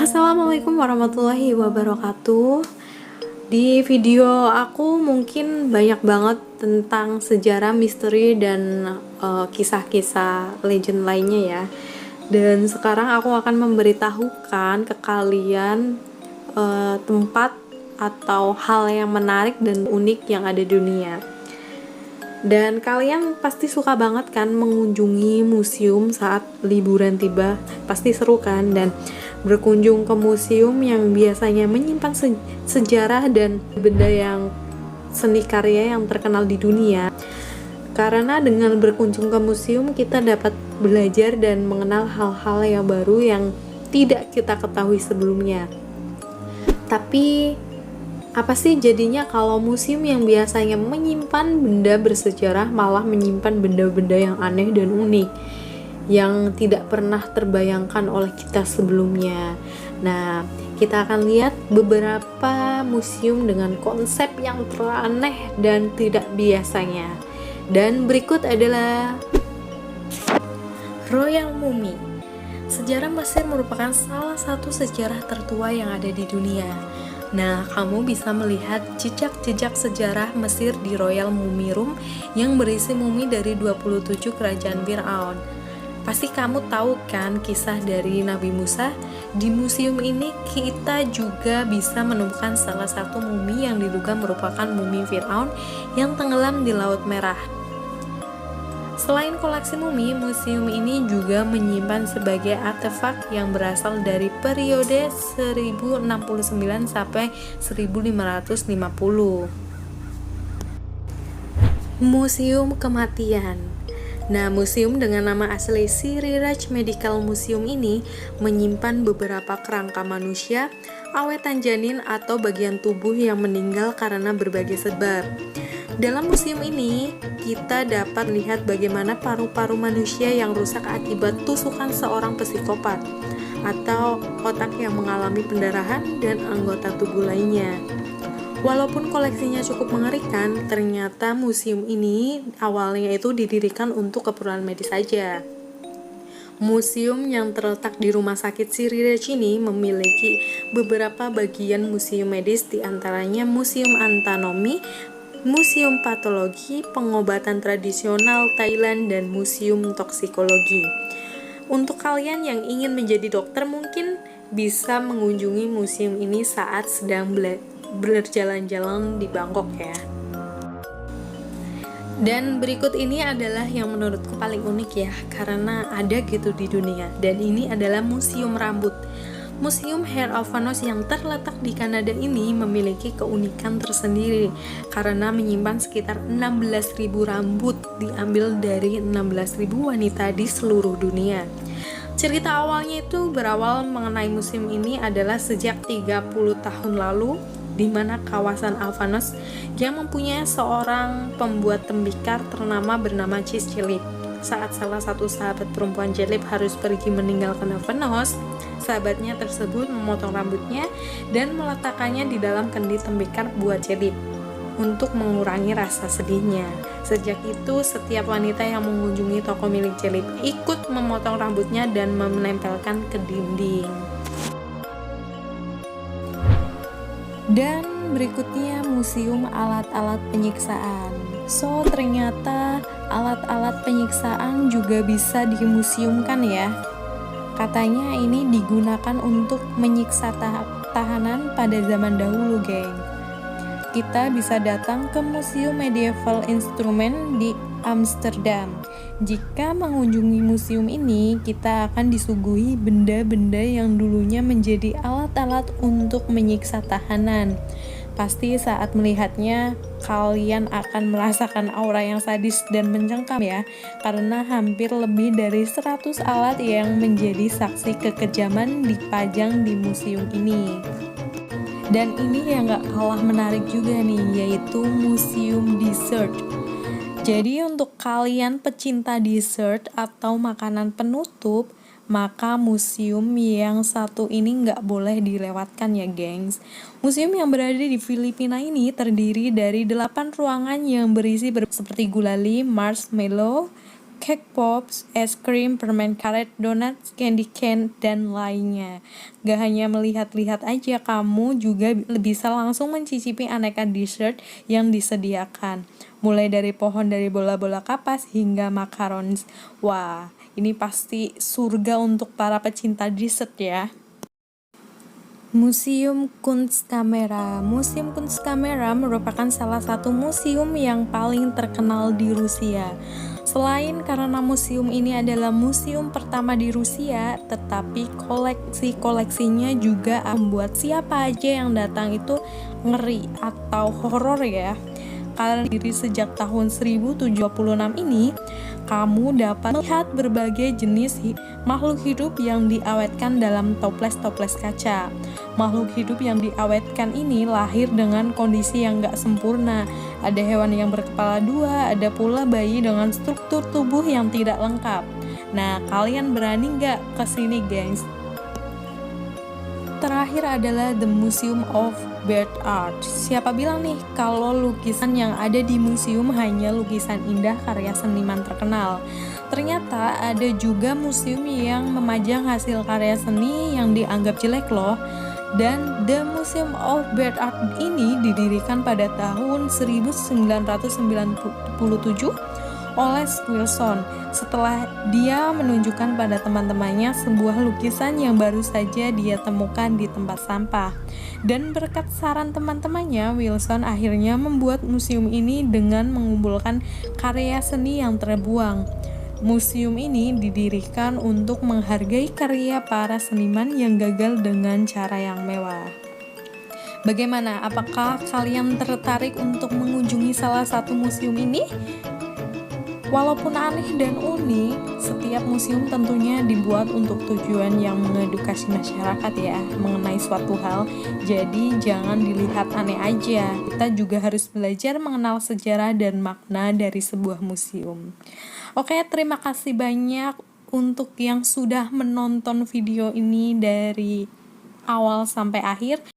Assalamualaikum warahmatullahi wabarakatuh. Di video aku mungkin banyak banget tentang sejarah, misteri, dan kisah-kisah legend lainnya ya. Dan sekarang aku akan memberitahukan ke kalian tempat atau hal yang menarik dan unik yang ada di dunia. Dan kalian pasti suka banget kan mengunjungi museum saat liburan tiba. Pasti seru kan? Dan berkunjung ke museum yang biasanya menyimpan sejarah dan benda yang seni karya yang terkenal di dunia. Karena dengan berkunjung ke museum kita dapat belajar dan mengenal hal-hal yang baru yang tidak kita ketahui sebelumnya. Tapi apa sih jadinya kalau museum yang biasanya menyimpan benda bersejarah malah menyimpan benda-benda yang aneh dan unik yang tidak pernah terbayangkan oleh kita sebelumnya. Nah, kita akan lihat beberapa museum dengan konsep yang teraneh dan tidak biasanya. Dan berikut adalah Royal Mummy. Sejarah Mesir merupakan salah satu sejarah tertua yang ada di dunia. Nah, kamu bisa melihat jejak-jejak sejarah Mesir di Royal Mummy Room yang berisi mumi dari 27 kerajaan Firaun. Pasti kamu tahu kan kisah dari Nabi Musa? Di museum ini kita juga bisa menemukan salah satu mumi yang diduga merupakan mumi Firaun yang tenggelam di Laut Merah. Selain koleksi mumi, museum ini juga menyimpan sebagai artefak yang berasal dari periode 1069 sampai 1550. Museum Kematian. Nah, museum dengan nama asli Siriraj Medical Museum ini menyimpan beberapa kerangka manusia, awetan janin atau bagian tubuh yang meninggal karena berbagai sebab. Dalam museum ini, kita dapat melihat bagaimana paru-paru manusia yang rusak akibat tusukan seorang psikopat, atau otak yang mengalami pendarahan, dan anggota tubuh lainnya. Walaupun koleksinya cukup mengerikan, ternyata museum ini awalnya itu didirikan untuk keperluan medis saja. Museum yang terletak di Rumah Sakit Siriraj ini memiliki beberapa bagian museum medis, diantaranya Museum Anatomi, Museum Patologi, Pengobatan Tradisional Thailand, dan Museum Toksikologi. Untuk kalian yang ingin menjadi dokter mungkin bisa mengunjungi museum ini saat sedang berjalan-jalan di Bangkok ya. Dan berikut ini adalah yang menurutku paling unik ya, karena ada gitu di dunia. Dan ini adalah Museum Rambut. Museum Hair of Venus yang terletak di Kanada ini memiliki keunikan tersendiri karena menyimpan sekitar 16.000 rambut diambil dari 16.000 wanita di seluruh dunia. Cerita awalnya itu berawal mengenai museum ini adalah sejak 30 tahun lalu, di mana kawasan Alphanos yang mempunyai seorang pembuat tembikar bernama Cis Chilip. Saat salah satu sahabat perempuan Chilip harus pergi meninggalkan Alphanos, sahabatnya tersebut memotong rambutnya dan meletakkannya di dalam kendi tembikar buat Chilip untuk mengurangi rasa sedihnya. Sejak itu, setiap wanita yang mengunjungi toko milik Chilip ikut memotong rambutnya dan menempelkan ke dinding. Dan berikutnya Museum Alat-alat Penyiksaan. So, ternyata alat-alat penyiksaan juga bisa dimuseumkan ya. Katanya ini digunakan untuk menyiksa tahanan pada zaman dahulu, geng. Kita bisa datang ke Museum Medieval Instrument di Amsterdam. Jika mengunjungi museum ini, kita akan disuguhi benda-benda yang dulunya menjadi alat-alat untuk menyiksa tahanan. Pasti saat melihatnya, kalian akan merasakan aura yang sadis dan mencengkam ya, karena hampir lebih dari 100 alat yang menjadi saksi kekejaman dipajang di museum ini. Dan ini yang gak kalah menarik juga nih, yaitu Museum Dessert. Jadi untuk kalian pecinta dessert atau makanan penutup, maka museum yang satu ini nggak boleh dilewatkan ya gengs. Museum yang berada di Filipina ini terdiri dari 8 ruangan yang berisi seperti gulali, marshmallow, cake pops, es krim, permen karet, donat, candy cane, dan lainnya. Gak hanya melihat-lihat aja, kamu juga bisa langsung mencicipi aneka dessert yang disediakan. Mulai dari pohon dari bola-bola kapas hingga macarons. Wah, ini pasti surga untuk para pecinta dessert ya. Museum Kunstkamera. Museum Kunstkamera merupakan salah satu museum yang paling terkenal di Rusia. Selain karena museum ini adalah museum pertama di Rusia, tetapi koleksi-koleksinya juga membuat siapa aja yang datang itu ngeri atau horor ya. Karena diri sejak tahun 1076 ini, kamu dapat melihat berbagai jenis makhluk hidup yang diawetkan dalam toples-toples kaca. Makhluk hidup yang diawetkan ini lahir dengan kondisi yang gak sempurna. Ada hewan yang berkepala dua, ada pula bayi dengan struktur tubuh yang tidak lengkap. Nah, kalian berani gak kesini, gengs? Terakhir adalah The Museum of Bird Art. Siapa bilang nih kalau lukisan yang ada di museum hanya lukisan indah karya seniman terkenal? Ternyata ada juga museum yang memajang hasil karya seni yang dianggap jelek loh. Dan The Museum of Bird Art ini didirikan pada tahun 1997 oleh Wilson setelah dia menunjukkan pada teman-temannya sebuah lukisan yang baru saja dia temukan di tempat sampah. Dan berkat saran teman-temannya, Wilson akhirnya membuat museum ini dengan mengumpulkan karya seni yang terbuang. Museum ini didirikan untuk menghargai karya para seniman yang gagal dengan cara yang mewah. Bagaimana? Apakah kalian tertarik untuk mengunjungi salah satu museum ini? Walaupun aneh dan unik, setiap museum tentunya dibuat untuk tujuan yang mengedukasi masyarakat ya mengenai suatu hal. Jadi jangan dilihat aneh aja. Kita juga harus belajar mengenal sejarah dan makna dari sebuah museum. Oke, terima kasih banyak untuk yang sudah menonton video ini dari awal sampai akhir.